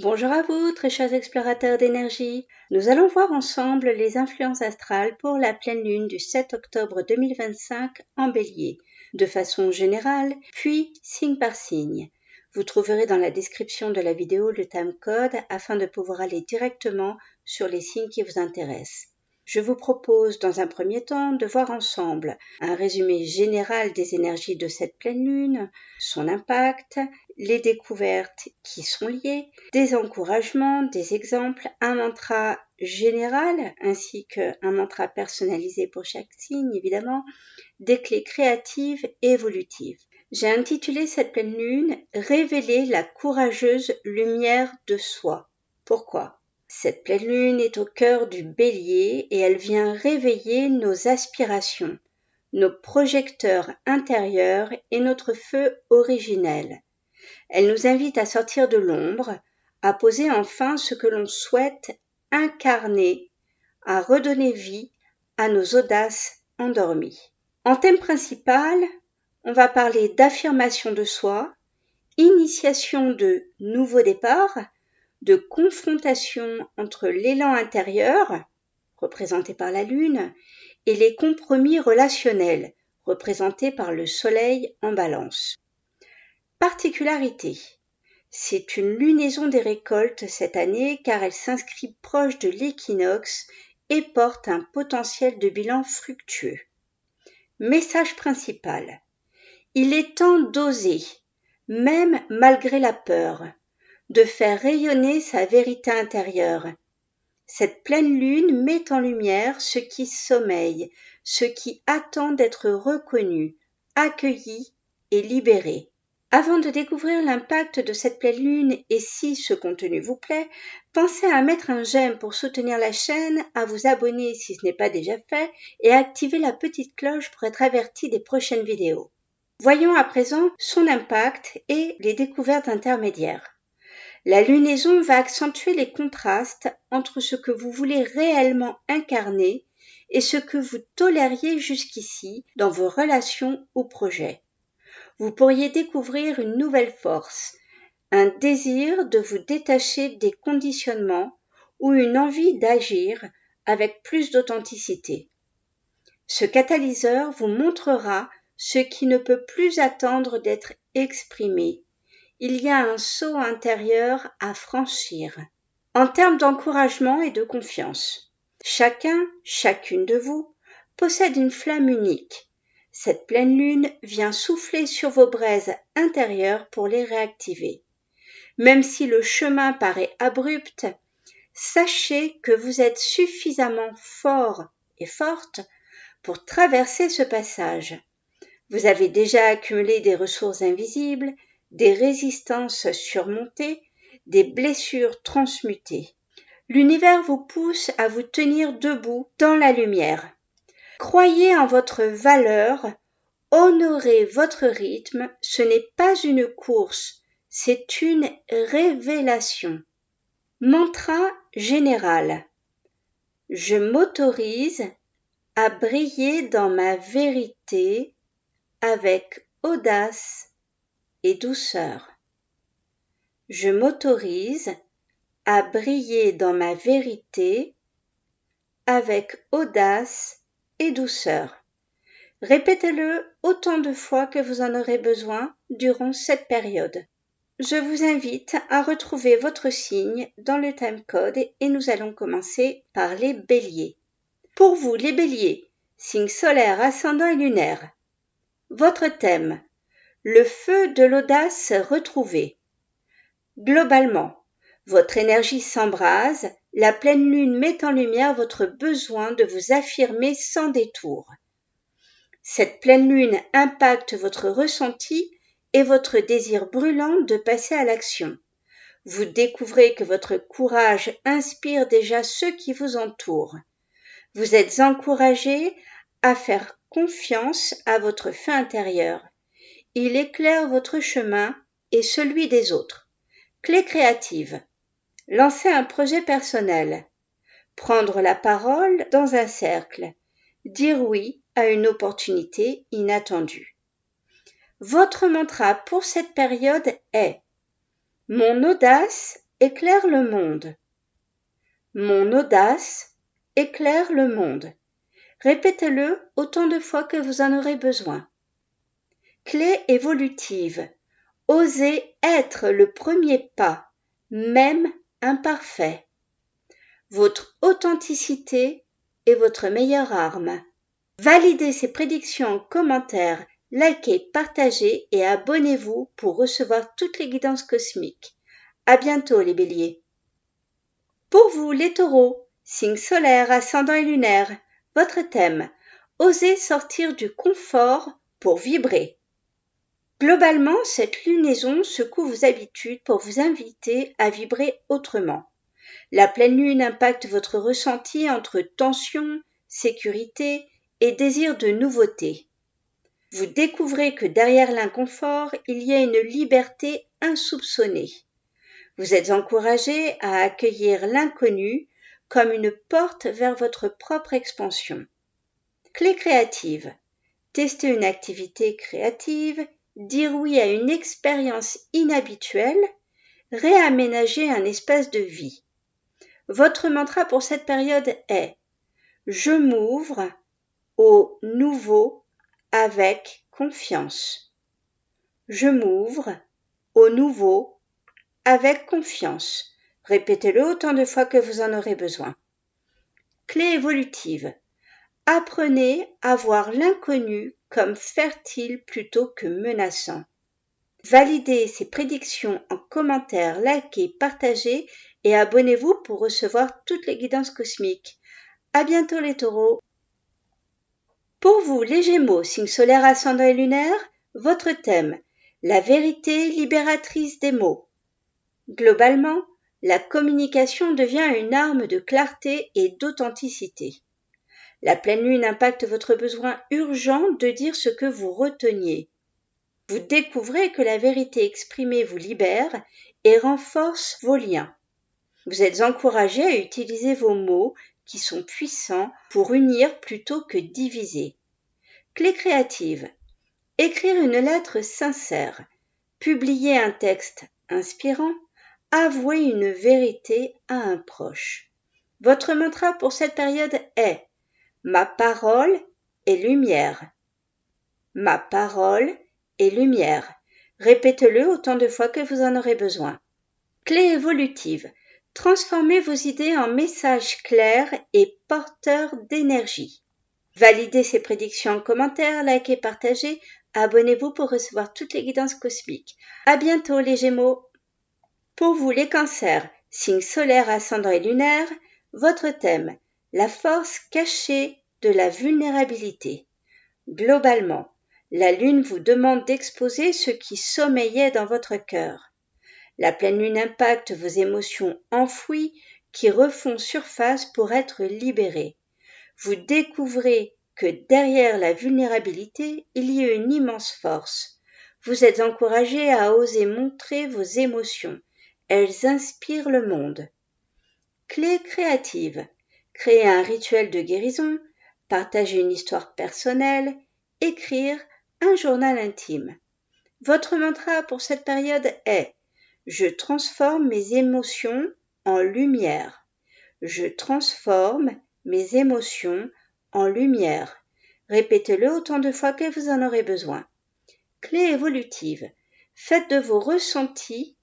Bonjour à vous, très chers explorateurs d'énergie. Nous allons voir ensemble les influences astrales pour la pleine lune du 7 octobre 2025 en Bélier, de façon générale, puis signe par signe. Vous trouverez dans la description de la vidéo le timecode afin de pouvoir aller directement sur les signes qui vous intéressent. Je vous propose dans un premier temps de voir ensemble un résumé général des énergies de cette pleine lune, son impact, les découvertes qui sont liées, des encouragements, des exemples, un mantra général ainsi qu'un mantra personnalisé pour chaque signe évidemment, des clés créatives et évolutives. J'ai intitulé cette pleine lune « Révéler la courageuse lumière de soi ». Pourquoi ? Cette pleine lune est au cœur du Bélier et elle vient réveiller nos aspirations, nos projecteurs intérieurs et notre feu originel. Elle nous invite à sortir de l'ombre, à poser enfin ce que l'on souhaite incarner, à redonner vie à nos audaces endormies. En thème principal, on va parler d'affirmation de soi, initiation de nouveau départ, de confrontation entre l'élan intérieur, représenté par la Lune, et les compromis relationnels, représentés par le Soleil en Balance. Particularité. C'est une lunaison des récoltes cette année car elle s'inscrit proche de l'équinoxe et porte un potentiel de bilan fructueux. Message principal. Il est temps d'oser, même malgré la peur, de faire rayonner sa vérité intérieure. Cette pleine lune met en lumière ce qui sommeille, ce qui attend d'être reconnu, accueilli et libéré. Avant de découvrir l'impact de cette pleine lune et si ce contenu vous plaît, pensez à mettre un j'aime pour soutenir la chaîne, à vous abonner si ce n'est pas déjà fait et à activer la petite cloche pour être averti des prochaines vidéos. Voyons à présent son impact et les découvertes intermédiaires. La lunaison va accentuer les contrastes entre ce que vous voulez réellement incarner et ce que vous tolériez jusqu'ici dans vos relations ou projets. Vous pourriez découvrir une nouvelle force, un désir de vous détacher des conditionnements ou une envie d'agir avec plus d'authenticité. Ce catalyseur vous montrera ce qui ne peut plus attendre d'être exprimé. Il y a un saut intérieur à franchir. En termes d'encouragement et de confiance, chacune de vous, possède une flamme unique. Cette pleine lune vient souffler sur vos braises intérieures pour les réactiver. Même si le chemin paraît abrupt, sachez que vous êtes suffisamment fort et forte pour traverser ce passage. Vous avez déjà accumulé des ressources invisibles, des résistances surmontées, des blessures transmutées. L'univers vous pousse à vous tenir debout dans la lumière. Croyez en votre valeur, honorez votre rythme, ce n'est pas une course, c'est une révélation. Mantra général. Je m'autorise à briller dans ma vérité avec audace et douceur. Je m'autorise à briller dans ma vérité avec audace et douceur. Répétez-le autant de fois que vous en aurez besoin durant cette période. Je vous invite à retrouver votre signe dans le timecode et nous allons commencer par les béliers. Pour vous, les béliers, signe solaire, ascendant et lunaire. Votre thème, le feu de l'audace retrouvée. Globalement, votre énergie s'embrase, la pleine lune met en lumière votre besoin de vous affirmer sans détour. Cette pleine lune impacte votre ressenti et votre désir brûlant de passer à l'action. Vous découvrez que votre courage inspire déjà ceux qui vous entourent. Vous êtes encouragé à faire confiance à votre feu intérieur. Il éclaire votre chemin et celui des autres. Clé créative. Lancer un projet personnel. Prendre la parole dans un cercle. Dire oui à une opportunité inattendue. Votre mantra pour cette période est « Mon audace éclaire le monde. Mon audace éclaire le monde. Répétez-le autant de fois que vous en aurez besoin. Clé évolutive. Osez être le premier pas, même imparfait. Votre authenticité est votre meilleure arme. Validez ces prédictions en commentaire, likez, partagez et abonnez-vous pour recevoir toutes les guidances cosmiques. À bientôt les béliers. Pour vous les taureaux, signe solaire, ascendant et lunaire, votre thème, osez sortir du confort pour vibrer. Globalement, cette lunaison secoue vos habitudes pour vous inviter à vibrer autrement. La pleine lune impacte votre ressenti entre tension, sécurité et désir de nouveauté. Vous découvrez que derrière l'inconfort, il y a une liberté insoupçonnée. Vous êtes encouragé à accueillir l'inconnu comme une porte vers votre propre expansion. Clé créative. Tester une activité créative, dire oui à une expérience inhabituelle, réaménager un espace de vie. Votre mantra pour cette période est « Je m'ouvre au nouveau avec confiance ». Je m'ouvre au nouveau avec confiance. Répétez-le autant de fois que vous en aurez besoin. Clé évolutive. Apprenez à voir l'inconnu comme fertile plutôt que menaçant. Validez ces prédictions en commentaire, likez, partagez et abonnez-vous pour recevoir toutes les guidances cosmiques. À bientôt les taureaux. Pour vous les gémeaux, signe solaire, ascendant et lunaire, votre thème, la vérité libératrice des mots. Globalement, la communication devient une arme de clarté et d'authenticité. La pleine lune impacte votre besoin urgent de dire ce que vous reteniez. Vous découvrez que la vérité exprimée vous libère et renforce vos liens. Vous êtes encouragé à utiliser vos mots qui sont puissants pour unir plutôt que diviser. Clé créative. Écrire une lettre sincère, publier un texte inspirant, avouer une vérité à un proche. Votre mantra pour cette période est « Ma parole est lumière ». Ma parole est lumière. Répétez-le autant de fois que vous en aurez besoin. Clé évolutive. Transformez vos idées en messages clairs et porteurs d'énergie. Validez ces prédictions en commentaire, likez, partagez, abonnez-vous pour recevoir toutes les guidances cosmiques. À bientôt les Gémeaux. Pour vous les Cancers, signe solaire, ascendant et lunaire, votre thème, la force cachée de la vulnérabilité. Globalement, la lune vous demande d'exposer ce qui sommeillait dans votre cœur. La pleine lune impacte vos émotions enfouies qui refont surface pour être libérées. Vous découvrez que derrière la vulnérabilité, il y a une immense force. Vous êtes encouragé à oser montrer vos émotions. Elles inspirent le monde. Clé créative. Créer un rituel de guérison, partager une histoire personnelle, écrire un journal intime. Votre mantra pour cette période est « Je transforme mes émotions en lumière ». Je transforme mes émotions en lumière. Répétez-le autant de fois que vous en aurez besoin. Clé évolutive. Faites de vos ressentis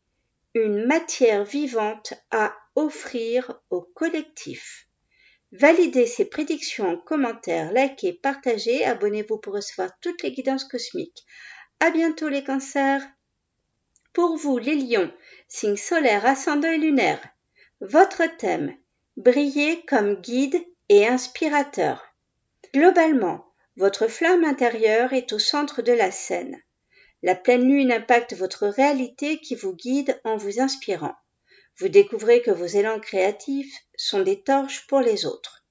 une matière vivante à offrir au collectif. Validez ces prédictions en commentaire, likez, partagez, abonnez-vous pour recevoir toutes les guidances cosmiques. À bientôt les Cancers. Pour vous les Lions, signe solaire, ascendant et lunaire, votre thème, briller comme guide et inspirateur. Globalement, votre flamme intérieure est au centre de la scène. La pleine lune impacte votre réalité qui vous guide en vous inspirant. Vous découvrez que vos élans créatifs sont des torches pour les autres.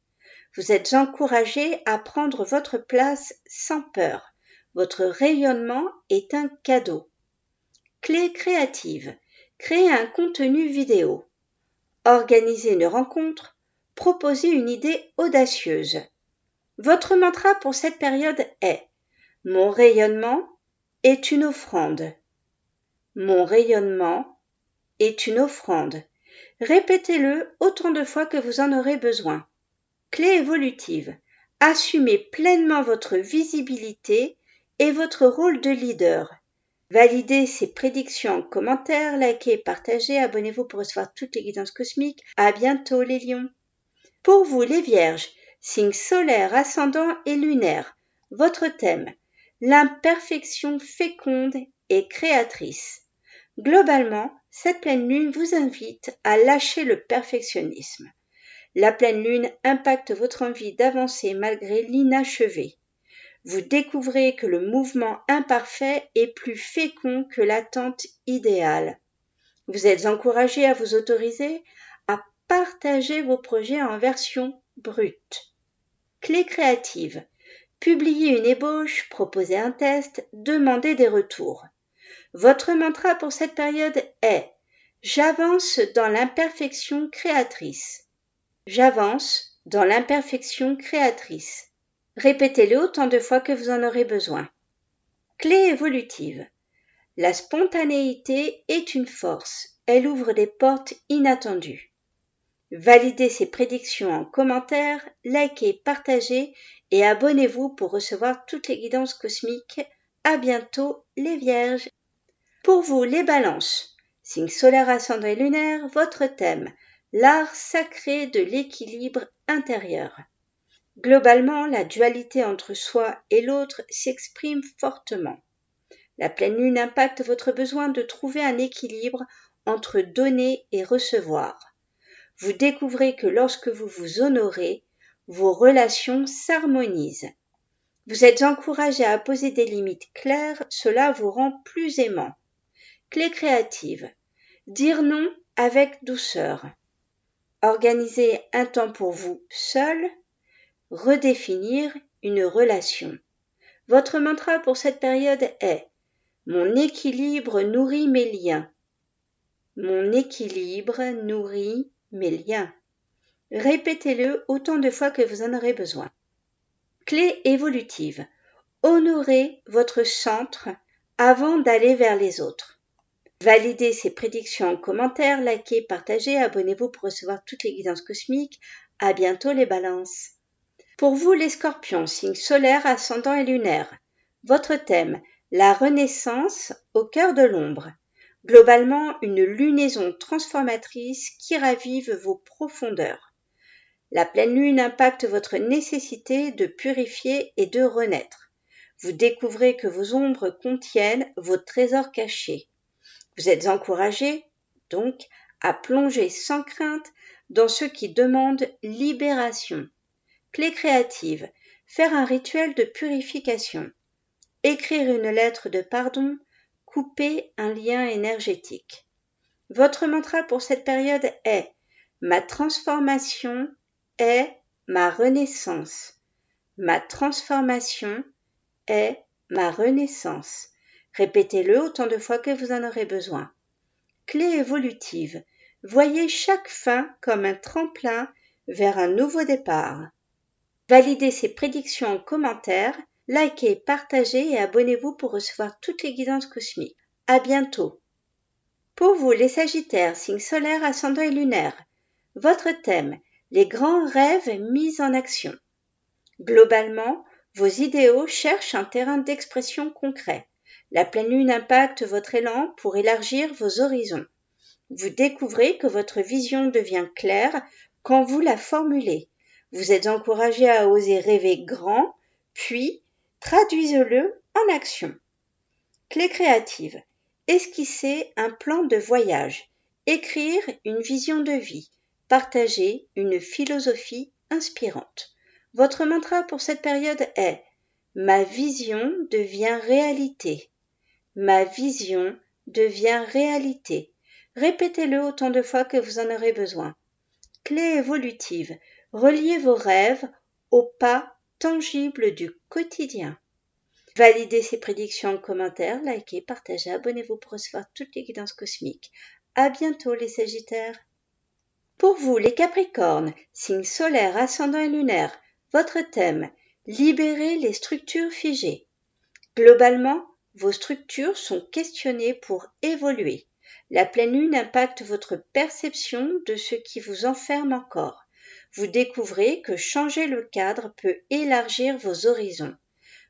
Vous êtes encouragé à prendre votre place sans peur. Votre rayonnement est un cadeau. Clé créative. Créer un contenu vidéo. Organisez une rencontre. Proposez une idée audacieuse. Votre mantra pour cette période est « Mon rayonnement est une offrande ». Mon rayonnement est une offrande. Répétez-le autant de fois que vous en aurez besoin. Clé évolutive. Assumez pleinement votre visibilité et votre rôle de leader. Validez ces prédictions en commentaire, likez, partagez, abonnez-vous pour recevoir toutes les guidances cosmiques. À bientôt les lions. Pour vous les vierges, signes solaires, ascendants et lunaires, votre thème, l'imperfection féconde et créatrice. Globalement, cette pleine lune vous invite à lâcher le perfectionnisme. La pleine lune impacte votre envie d'avancer malgré l'inachevé. Vous découvrez que le mouvement imparfait est plus fécond que l'attente idéale. Vous êtes encouragé à vous autoriser à partager vos projets en version brute. Clé créative. Publiez une ébauche, proposez un test, demandez des retours. Votre mantra pour cette période est « J'avance dans l'imperfection créatrice ». J'avance dans l'imperfection créatrice. Répétez-le autant de fois que vous en aurez besoin. Clé évolutive. La spontanéité est une force. Elle ouvre des portes inattendues. Validez ces prédictions en commentaire, likez, partagez et abonnez-vous pour recevoir toutes les guidances cosmiques. À bientôt les Vierges. Pour vous les Balances, signe solaire, ascendant et lunaire, votre thème, l'art sacré de l'équilibre intérieur. Globalement, la dualité entre soi et l'autre s'exprime fortement. La pleine lune impacte votre besoin de trouver un équilibre entre donner et recevoir. Vous découvrez que lorsque vous vous honorez, vos relations s'harmonisent. Vous êtes encouragé à poser des limites claires, cela vous rend plus aimant. Clé créative. Dire non avec douceur. Organiser un temps pour vous seul. Redéfinir une relation. Votre mantra pour cette période est « Mon équilibre nourrit mes liens ». Mon équilibre nourrit mes liens. Répétez-le autant de fois que vous en aurez besoin. Clé évolutive. Honorez votre centre avant d'aller vers les autres. Validez ces prédictions en commentaire, likez, partagez, abonnez-vous pour recevoir toutes les guidances cosmiques. À bientôt les balances. Pour vous les scorpions, signes solaires, ascendants et lunaires, votre thème, la renaissance au cœur de l'ombre. Globalement, une lunaison transformatrice qui ravive vos profondeurs. La pleine lune impacte votre nécessité de purifier et de renaître. Vous découvrez que vos ombres contiennent vos trésors cachés. Vous êtes encouragé, donc, à plonger sans crainte dans ce qui demande libération. Clé créative. Faire un rituel de purification. Écrire une lettre de pardon. Couper un lien énergétique. Votre mantra pour cette période est « Ma transformation est ma renaissance. Ma transformation est ma renaissance. » Répétez-le autant de fois que vous en aurez besoin. Clé évolutive. Voyez chaque fin comme un tremplin vers un nouveau départ. Validez ces prédictions en commentaire, likez, partagez et abonnez-vous pour recevoir toutes les guidances cosmiques. À bientôt. Pour vous, les Sagittaires, signes solaires, ascendants et lunaires, votre thème, les grands rêves mis en action. Globalement, vos idéaux cherchent un terrain d'expression concret. La pleine lune impacte votre élan pour élargir vos horizons. Vous découvrez que votre vision devient claire quand vous la formulez. Vous êtes encouragé à oser rêver grand, puis traduisez-le en action. Clé créative. Esquisser un plan de voyage. Écrire une vision de vie. Partager une philosophie inspirante. Votre mantra pour cette période est « Ma vision devient réalité ». Ma vision devient réalité. Répétez-le autant de fois que vous en aurez besoin. Clé évolutive. Reliez vos rêves aux pas tangibles du quotidien. Validez ces prédictions en commentaire, likez, partagez, abonnez-vous pour recevoir toutes les guidances cosmiques. À bientôt les Sagittaires. Pour vous les Capricornes, signes solaires, ascendants et lunaires, votre thème, libérer les structures figées. Globalement, vos structures sont questionnées pour évoluer. La pleine lune impacte votre perception de ce qui vous enferme encore. Vous découvrez que changer le cadre peut élargir vos horizons.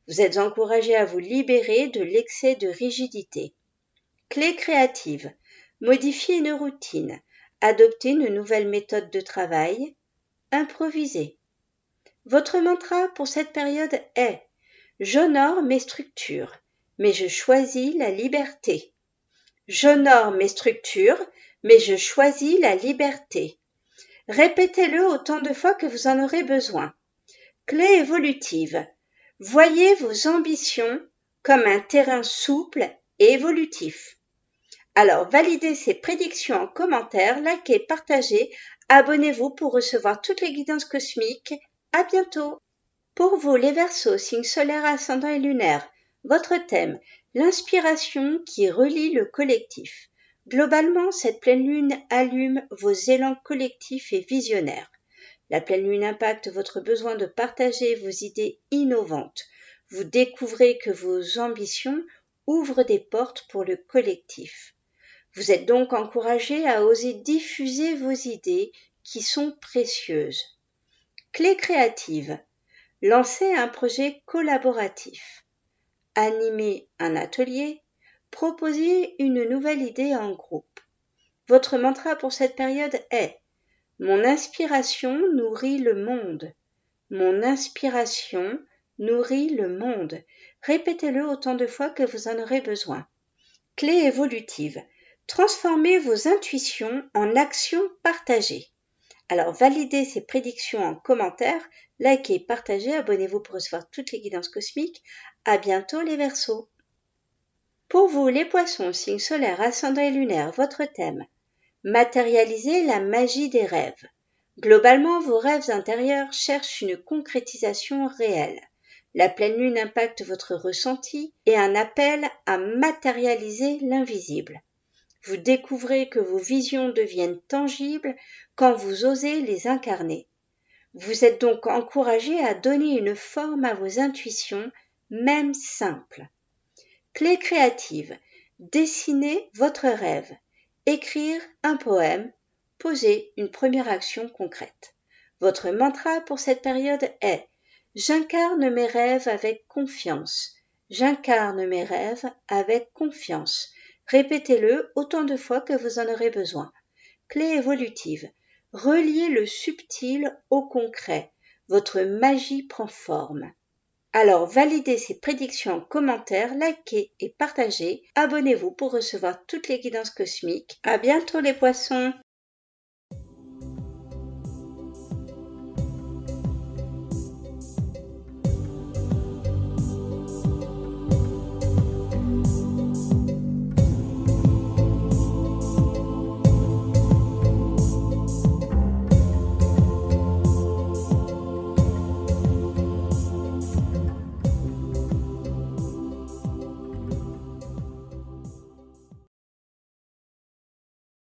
Vous êtes encouragé à vous libérer de l'excès de rigidité. Clé créative. Modifiez une routine. Adoptez une nouvelle méthode de travail. Improvisez. Votre mantra pour cette période est « J'honore mes structures, mais je choisis la liberté ». J'honore mes structures, mais je choisis la liberté. Répétez-le autant de fois que vous en aurez besoin. Clé évolutive. Voyez vos ambitions comme un terrain souple et évolutif. Alors, validez ces prédictions en commentaire, likez, partagez, abonnez-vous pour recevoir toutes les guidances cosmiques. À bientôt! Pour vous, les Verseaux, signes solaires, ascendants et lunaires, votre thème, l'inspiration qui relie le collectif. Globalement, cette pleine lune allume vos élans collectifs et visionnaires. La pleine lune impacte votre besoin de partager vos idées innovantes. Vous découvrez que vos ambitions ouvrent des portes pour le collectif. Vous êtes donc encouragé à oser diffuser vos idées qui sont précieuses. Clé créative. Lancez un projet collaboratif. Animez un atelier. Proposez une nouvelle idée en groupe. Votre mantra pour cette période est « Mon inspiration nourrit le monde ». Mon inspiration nourrit le monde. Répétez-le autant de fois que vous en aurez besoin. Clé évolutive. Transformez vos intuitions en actions partagées. Alors, validez ces prédictions en commentaire, likez, partagez, abonnez-vous pour recevoir toutes les guidances cosmiques. À bientôt les Verseaux. Pour vous, les Poissons, signes solaires, ascendants et lunaires, votre thème. Matérialiser la magie des rêves. Globalement, vos rêves intérieurs cherchent une concrétisation réelle. La pleine lune impacte votre ressenti et un appel à matérialiser l'invisible. Vous découvrez que vos visions deviennent tangibles quand vous osez les incarner. Vous êtes donc encouragé à donner une forme à vos intuitions, même simples. Clé créative. Dessinez votre rêve. Écrire un poème. Poser une première action concrète. Votre mantra pour cette période est « J'incarne mes rêves avec confiance. J'incarne mes rêves avec confiance ». Répétez-le autant de fois que vous en aurez besoin. Clé évolutive. Reliez le subtil au concret. Votre magie prend forme. Alors, validez ces prédictions en commentaire, likez et partagez. Abonnez-vous pour recevoir toutes les guidances cosmiques. À bientôt les Poissons!